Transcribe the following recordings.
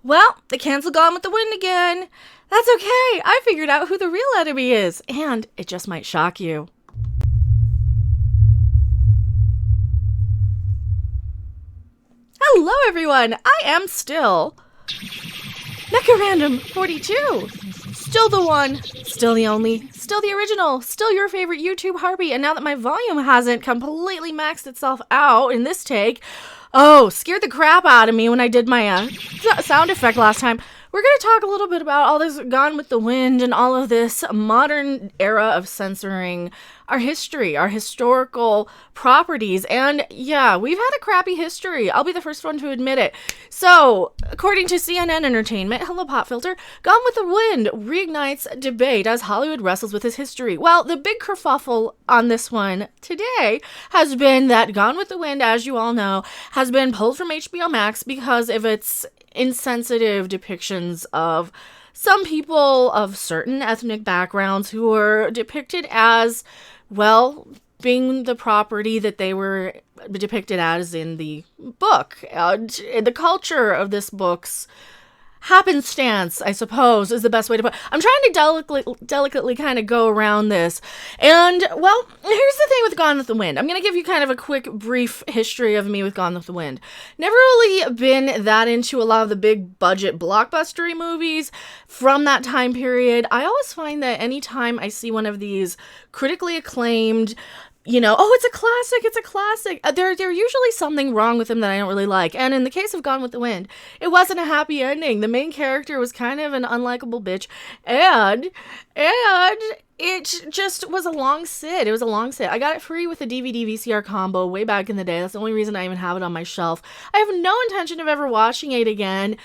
Well, they canceled Gone with the Wind again. That's okay. I figured out who the real enemy is, and it just might shock you. Hello, everyone. I am still Mecha Random 42. Still the one, still the only, still the original, still your favorite YouTube harpy. And now that my volume hasn't completely maxed itself out in this take, scared the crap out of me when I did my sound effect last time. We're going to talk a little bit about all this Gone with the Wind and all of this modern era of censoring our history, our historical properties. And yeah, we've had a crappy history. I'll be the first one to admit it. So, according to CNN Entertainment, hello Pop Filter, Gone with the Wind reignites debate as Hollywood wrestles with its history. Well, the big kerfuffle on this one today has been that Gone with the Wind, as you all know, has been pulled from HBO Max because of its insensitive depictions of some people of certain ethnic backgrounds who were depicted as, well, being the property that they were depicted as in the book. The culture of this book's happenstance, I suppose, is the best way to put it. I'm trying to delicately kind of go around this. And, well, here's the thing with Gone with the Wind. I'm going to give you kind of a quick, brief history of me with Gone with the Wind. Never really been that into a lot of the big budget blockbustery movies from that time period. I always find that anytime I see one of these critically acclaimed, it's a classic. There's usually something wrong with them that I don't really like. And in the case of Gone with the Wind, it wasn't a happy ending. The main character was kind of an unlikable bitch. And it just was a long sit. It was a long sit. I got it free with a DVD VCR combo way back in the day. That's the only reason I even have it on my shelf. I have no intention of ever watching it again.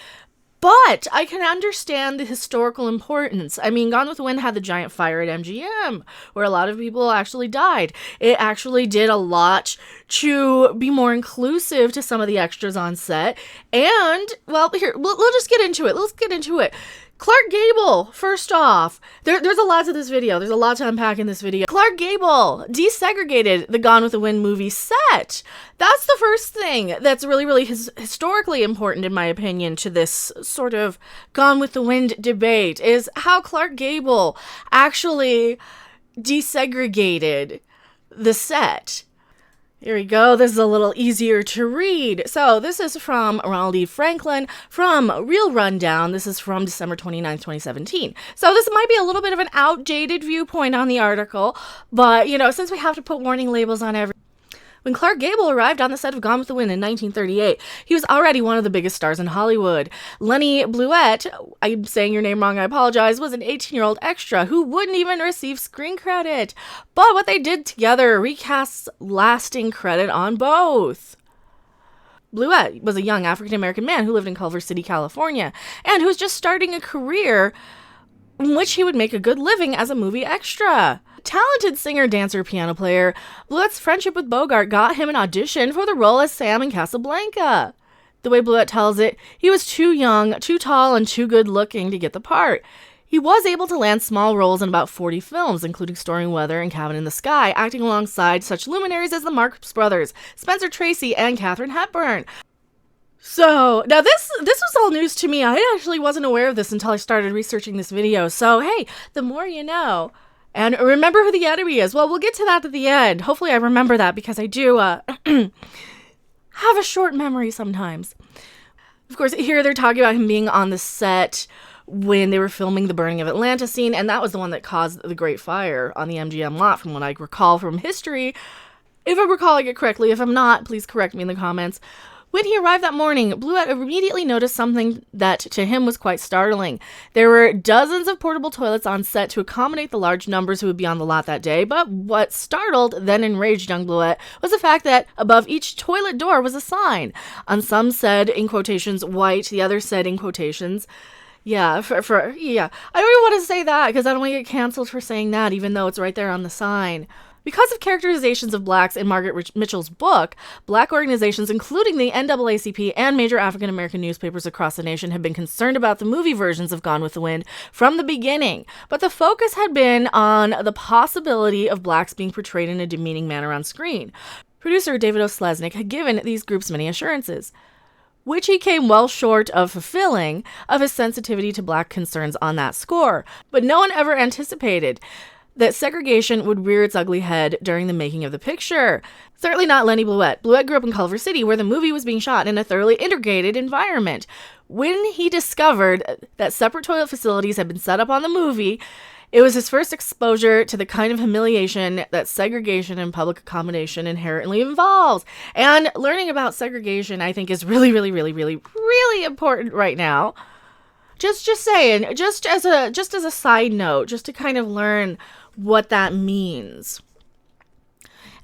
But I can understand the historical importance. I mean, Gone with the Wind had the giant fire at MGM, where a lot of people actually died. It actually did a lot to be more inclusive to some of the extras on set. And, well, here, we'll just get into it. Let's get into it. Clark Gable, first off, there's a lot to this video. There's a lot to unpack in this video. Clark Gable desegregated the Gone with the Wind movie set. That's the first thing that's really, really historically important, in my opinion, to this sort of Gone with the Wind debate, is how Clark Gable actually desegregated the set. Here we go. This is a little easier to read. So this is from Ronald E. Franklin from Real Rundown. This is from December 29th, 2017. So this might be a little bit of an outdated viewpoint on the article, but, since we have to put warning labels on every... When Clark Gable arrived on the set of Gone with the Wind in 1938, he was already one of the biggest stars in Hollywood. Lenny Bluett, I'm saying your name wrong, I apologize, was an 18-year-old extra who wouldn't even receive screen credit. But what they did together recasts lasting credit on both. Bluett was a young African-American man who lived in Culver City, California, and who was just starting a career in which he would make a good living as a movie extra. Talented singer, dancer, piano player, Bluett's friendship with Bogart got him an audition for the role as Sam in Casablanca. The way Bluett tells it, he was too young, too tall, and too good looking to get the part. He was able to land small roles in about 40 films, including Stormy Weather and Cabin in the Sky, acting alongside such luminaries as the Marx Brothers, Spencer Tracy, and Katharine Hepburn. So, now this was all news to me. I actually wasn't aware of this until I started researching this video. So, hey, the more you know. And remember who the enemy is. Well, we'll get to that at the end. Hopefully I remember that, because I do have a short memory sometimes. Of course, here they're talking about him being on the set when they were filming the burning of Atlanta scene, and that was the one that caused the Great Fire on the MGM lot, from what I recall from history. If I'm recalling it correctly, if I'm not, please correct me in the comments. When he arrived that morning, Bluett immediately noticed something that to him was quite startling. There were dozens of portable toilets on set to accommodate the large numbers who would be on the lot that day, but what startled, then enraged young Bluett was the fact that above each toilet door was a sign. On some said, in quotations, white, the other said, in quotations, yeah. I don't even want to say that, because I don't want to get canceled for saying that, even though it's right there on the sign. Because of characterizations of blacks in Margaret Mitchell's book, black organizations, including the NAACP and major African-American newspapers across the nation, have been concerned about the movie versions of Gone with the Wind from the beginning. But the focus had been on the possibility of blacks being portrayed in a demeaning manner on screen. Producer David O. Selznick had given these groups many assurances. which he came well short of fulfilling of his sensitivity to black concerns on that score. But no one ever anticipated that segregation would rear its ugly head during the making of the picture. Certainly not Lenny Bluett. Bluett grew up in Culver City, where the movie was being shot in a thoroughly integrated environment. When he discovered that separate toilet facilities had been set up on the movie, it was his first exposure to the kind of humiliation that segregation and public accommodation inherently involves. And learning about segregation, I think, is really, really, really, really, really important right now. Just saying, just as a side note, just to kind of learn what that means.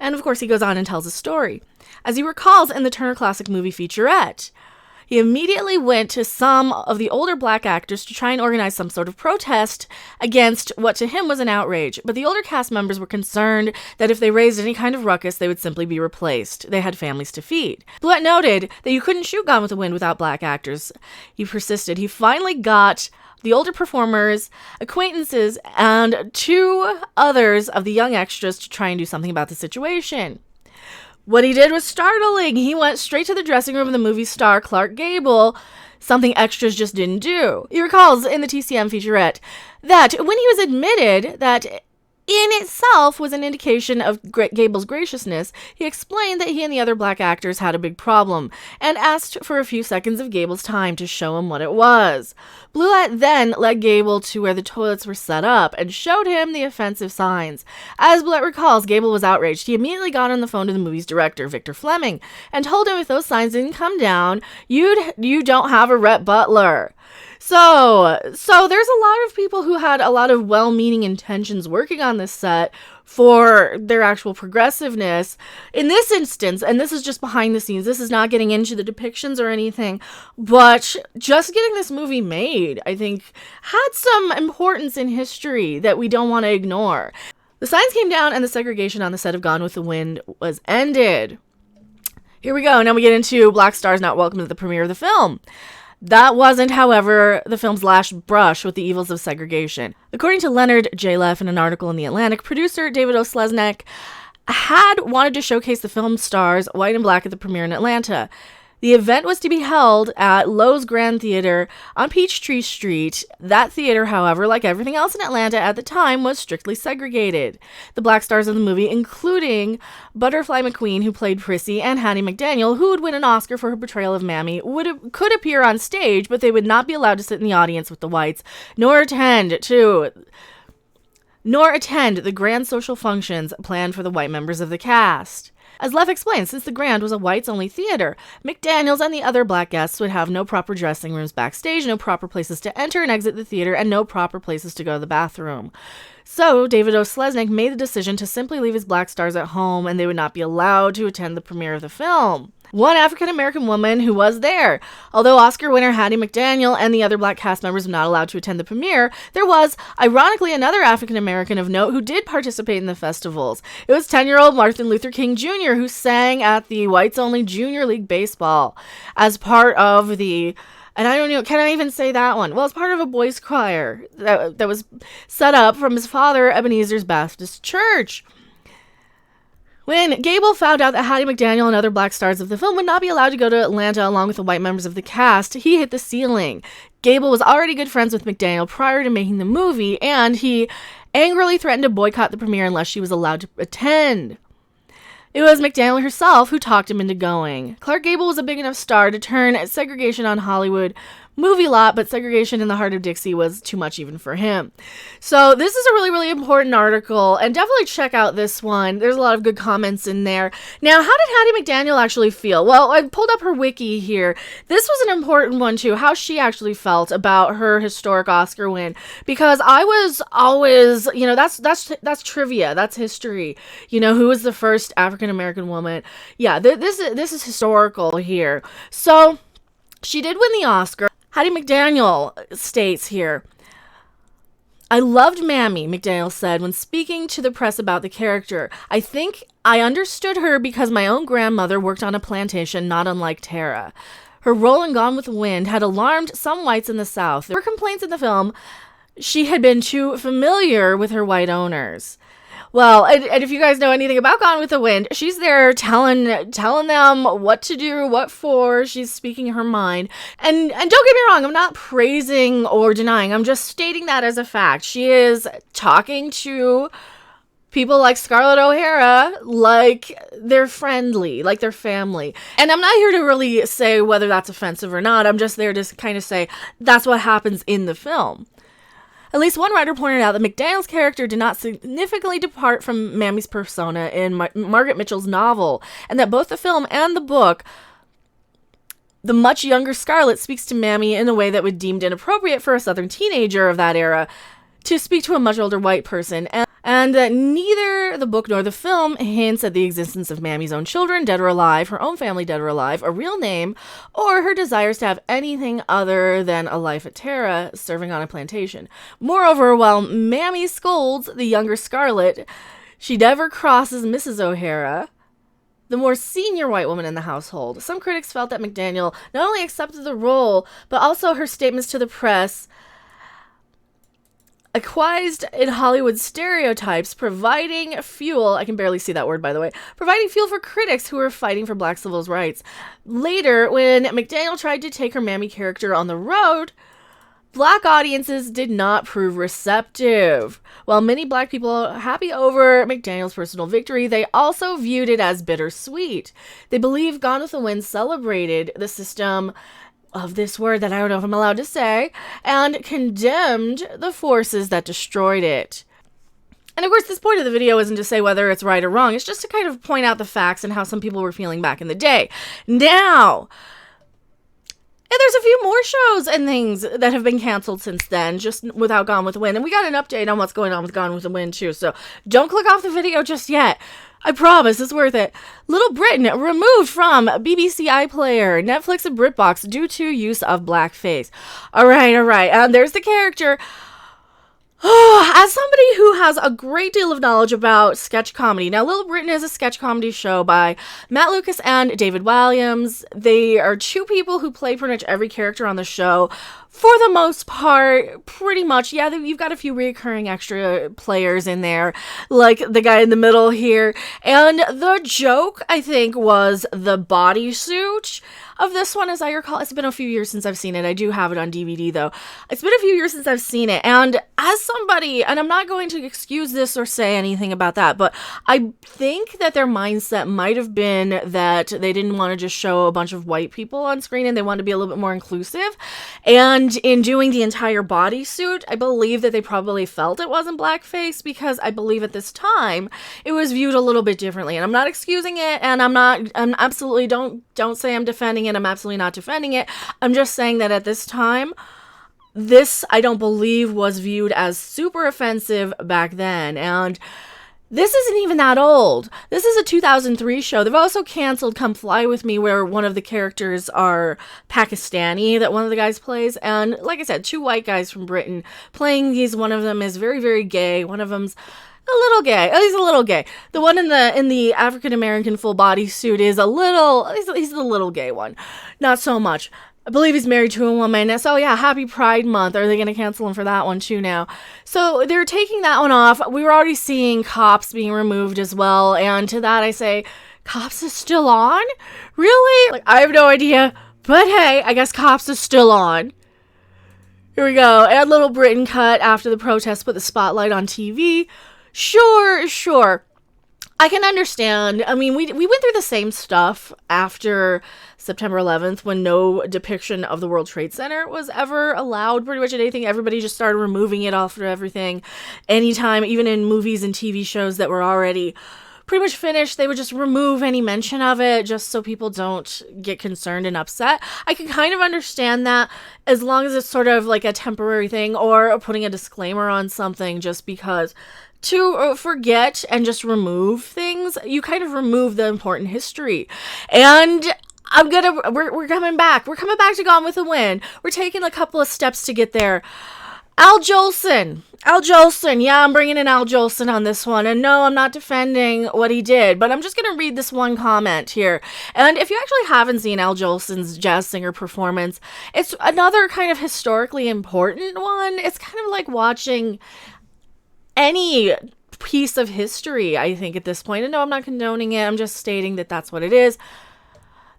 And of course, he goes on and tells a story. As he recalls in the Turner Classic Movie featurette, he immediately went to some of the older black actors to try and organize some sort of protest against what to him was an outrage. But the older cast members were concerned that if they raised any kind of ruckus, they would simply be replaced. They had families to feed. Bluett noted that you couldn't shoot Gone with the Wind without black actors. He persisted. He finally got the older performers, acquaintances, and 2 others of the young extras to try and do something about the situation. What he did was startling. He went straight to the dressing room of the movie star Clark Gable, something extras just didn't do. He recalls in the TCM featurette that when he was admitted that in itself was an indication of Gable's graciousness, he explained that he and the other black actors had a big problem and asked for a few seconds of Gable's time to show him what it was. Bluett then led Gable to where the toilets were set up and showed him the offensive signs. As Bluett recalls, Gable was outraged. He immediately got on the phone to the movie's director, Victor Fleming, and told him if those signs didn't come down, you don't have a Rhett Butler. So there's a lot of people who had a lot of well-meaning intentions working on this set for their actual progressiveness. In this instance, and this is just behind the scenes, this is not getting into the depictions or anything, but just getting this movie made, I think, had some importance in history that we don't want to ignore. The signs came down and the segregation on the set of Gone with the Wind was ended. Here we go. Now we get into black stars not welcome to the premiere of the film. That wasn't, however, the film's last brush with the evils of segregation. According to Leonard J. Leff in an article in The Atlantic, producer David O. Selznick had wanted to showcase the film stars, white and black, at the premiere in Atlanta. The event was to be held at Lowe's Grand Theater on Peachtree Street. That theater, however, like everything else in Atlanta at the time, was strictly segregated. The black stars of the movie, including Butterfly McQueen, who played Prissy, and Hattie McDaniel, who would win an Oscar for her portrayal of Mammy, could appear on stage, but they would not be allowed to sit in the audience with the whites, nor attend the grand social functions planned for the white members of the cast. As Leff explained, since the Grand was a whites-only theater, McDaniels and the other black guests would have no proper dressing rooms backstage, no proper places to enter and exit the theater, and no proper places to go to the bathroom. So David O. Selznick made the decision to simply leave his black stars at home, and they would not be allowed to attend the premiere of the film. One African-American woman who was there. Although Oscar winner Hattie McDaniel and the other black cast members were not allowed to attend the premiere, there was, ironically, another African-American of note who did participate in the festivals. It was 10-year-old Martin Luther King Jr., who sang at the Whites-Only Junior League Baseball as part of the... And I don't know, can I even say that one? Well, it's part of a boys' choir that was set up from his father, Ebenezer's Baptist Church. When Gable found out that Hattie McDaniel and other black stars of the film would not be allowed to go to Atlanta along with the white members of the cast, he hit the ceiling. Gable was already good friends with McDaniel prior to making the movie, and he angrily threatened to boycott the premiere unless she was allowed to attend. It was McDaniel herself who talked him into going. Clark Gable was a big enough star to turn segregation on Hollywood movie lot, but segregation in the heart of Dixie was too much even for him. So this is a really, really important article, and definitely check out this one. There's a lot of good comments in there. Now, how did Hattie McDaniel actually feel? Well, I pulled up her wiki here. This was an important one too, how she actually felt about her historic Oscar win, because I was always, that's trivia, that's history. Who was the first African-American woman? Yeah, this is historical here. So she did win the Oscar. Hattie McDaniel states here, "I loved Mammy," McDaniel said when speaking to the press about the character. "I think I understood her because my own grandmother worked on a plantation not unlike Tara. Her role in Gone with the Wind had alarmed some whites in the South. There were complaints in the film she had been too familiar with her white owners." Well, and if you guys know anything about Gone with the Wind, she's there telling them what to do, what for. She's speaking her mind. And don't get me wrong, I'm not praising or denying. I'm just stating that as a fact. She is talking to people like Scarlett O'Hara like they're friendly, like they're family. And I'm not here to really say whether that's offensive or not. I'm just there to kind of say that's what happens in the film. At least one writer pointed out that McDaniel's character did not significantly depart from Mammy's persona in Margaret Mitchell's novel, and that both the film and the book, the much younger Scarlett speaks to Mammy in a way that would be deemed inappropriate for a Southern teenager of that era to speak to a much older white person, and that neither the book nor the film hints at the existence of Mammy's own children, dead or alive, her own family, dead or alive, a real name, or her desires to have anything other than a life at Tara, serving on a plantation. Moreover, while Mammy scolds the younger Scarlett, she never crosses Mrs. O'Hara, the more senior white woman in the household. Some critics felt that McDaniel not only accepted the role, but also her statements to the press acquiesced in Hollywood stereotypes, providing fuel, I can barely see that word by the way, providing fuel for critics who were fighting for black civil rights. Later, when McDaniel tried to take her Mammy character on the road, black audiences did not prove receptive. While many black people are happy over McDaniel's personal victory, they also viewed it as bittersweet. They believe Gone with the Wind celebrated the system of this word that I don't know if I'm allowed to say, and condemned the forces that destroyed it. And of course, this point of the video isn't to say whether it's right or wrong, it's just to kind of point out the facts and how some people were feeling back in the day. Now, and there's a few more shows and things that have been canceled since then, just without Gone with the Wind. And we got an update on what's going on with Gone with the Wind, too. So don't click off the video just yet. I promise it's worth it. Little Britain removed from BBC iPlayer, Netflix, and BritBox due to use of blackface. All right. And there's the character. As somebody who has a great deal of knowledge about sketch comedy, now Little Britain is a sketch comedy show by Matt Lucas and David Walliams. They are two people who play pretty much every character on the show. For the most part, pretty much, yeah, you've got a few recurring extra players in there, like the guy in the middle here. And the joke, I think, was the bodysuit of this one, as I recall. It's been a few years since I've seen it. I do have it on DVD, though. It's been a few years since I've seen it. And as somebody, and I'm not going to excuse this or say anything about that, but I think that their mindset might have been that they didn't want to just show a bunch of white people on screen and they wanted to be a little bit more inclusive. And in doing the entire bodysuit, I believe that they probably felt it wasn't blackface, because I believe at this time it was viewed a little bit differently. And I'm not excusing it, and I'm absolutely, don't say I'm defending it. I'm absolutely not defending it. I'm just saying that at this time, this, I don't believe, was viewed as super offensive back then. And this isn't even that old. This is a 2003 show. They've also canceled Come Fly With Me, where one of the characters are Pakistani, that one of the guys plays. And like I said, two white guys from Britain playing these. One of them is very, very gay. One of them's a little gay. Oh, he's a little gay. The one in the African-American full body suit is a little, he's the little gay one. Not so much. I believe he's married to a woman. So yeah, happy Pride Month. Are they going to cancel him for that one too now? So they're taking that one off. We were already seeing Cops being removed as well. And to that I say, Cops is still on? Really? Like, I have no idea. But hey, I guess Cops is still on. Here we go. And Little Britain cut after the protests put the spotlight on TV. Sure. I can understand. I mean, we went through the same stuff after September 11th, when no depiction of the World Trade Center was ever allowed pretty much at anything. Everybody just started removing it off of everything. Anytime, even in movies and TV shows that were already pretty much finished, they would just remove any mention of it just so people don't get concerned and upset. I can kind of understand that, as long as it's sort of like a temporary thing, or putting a disclaimer on something, just because to forget and just remove things, you kind of remove the important history. And we're coming back. We're coming back to Gone with the Wind. We're taking a couple of steps to get there. Al Jolson. Yeah, I'm bringing in Al Jolson on this one. And no, I'm not defending what he did, but I'm just going to read this one comment here. And if you actually haven't seen Al Jolson's jazz singer performance, it's another kind of historically important one. It's kind of like watching any piece of history, I think, at this point. And no, I'm not condoning it. I'm just stating that that's what it is.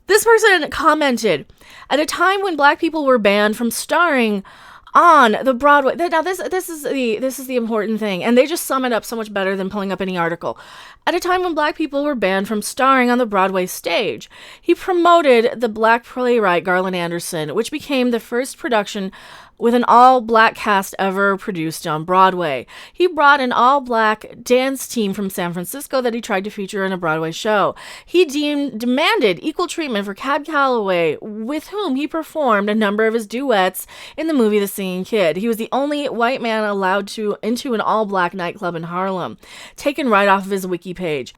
This person commented, at a time when Black people were banned from starring on the Broadway. Now, this is the important thing, and they just sum it up so much better than pulling up any article. At a time when Black people were banned from starring on the Broadway stage, he promoted the Black playwright Garland Anderson, which became the first production with an all-Black cast ever produced on Broadway. He brought an all-Black dance team from San Francisco that he tried to feature in a Broadway show. He demanded equal treatment for Cab Calloway, with whom he performed a number of his duets in the movie The Singing Kid. He was the only white man allowed into an all-Black nightclub in Harlem, taken right off of his wiki page.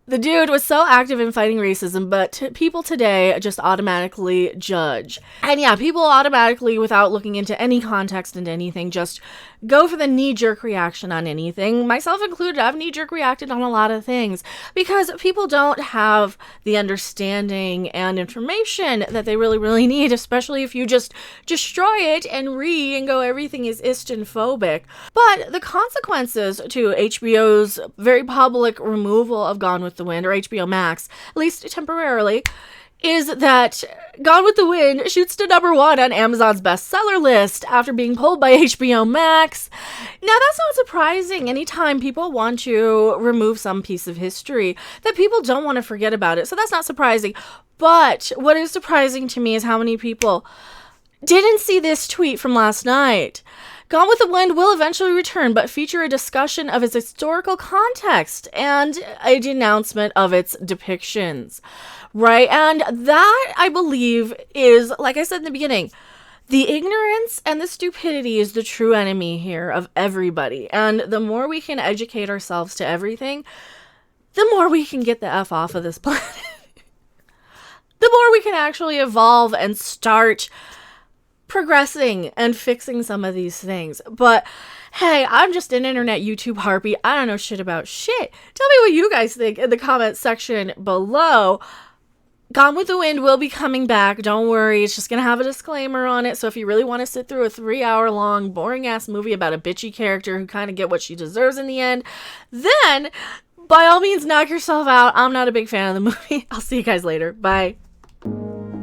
The dude was so active in fighting racism, but people today just automatically judge. And yeah, people automatically, without looking into any context into anything, just go for the knee-jerk reaction on anything. Myself included, I've knee-jerk reacted on a lot of things because people don't have the understanding and information that they really, really need, especially if you just destroy it and go everything is Eastern-phobic. But the consequences to HBO's very public removal of Gone with the Wind, or HBO Max, at least temporarily, is that Gone with the Wind shoots to #1 on Amazon's bestseller list after being pulled by HBO Max. Now, that's not surprising. Anytime people want to remove some piece of history, that people don't want to forget about it. So that's not surprising. But what is surprising to me is how many people didn't see this tweet from last night. Gone with the Wind will eventually return, but feature a discussion of its historical context and a denouncement of its depictions. Right? And that, I believe, is, like I said in the beginning, the ignorance and the stupidity is the true enemy here of everybody. And the more we can educate ourselves to everything, the more we can get the F off of this planet. The more we can actually evolve and start progressing and fixing some of these things. But hey, I'm just an internet YouTube harpy. I don't know shit about shit. Tell me what you guys think in the comment section below. Gone with the Wind will be coming back. Don't worry. It's just going to have a disclaimer on it. So if you really want to sit through a 3-hour-long, boring-ass movie about a bitchy character who kind of get what she deserves in the end, then by all means, knock yourself out. I'm not a big fan of the movie. I'll see you guys later. Bye.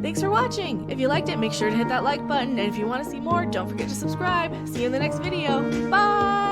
Thanks for watching. If you liked it, make sure to hit that like button. And if you want to see more, don't forget to subscribe. See you in the next video. Bye!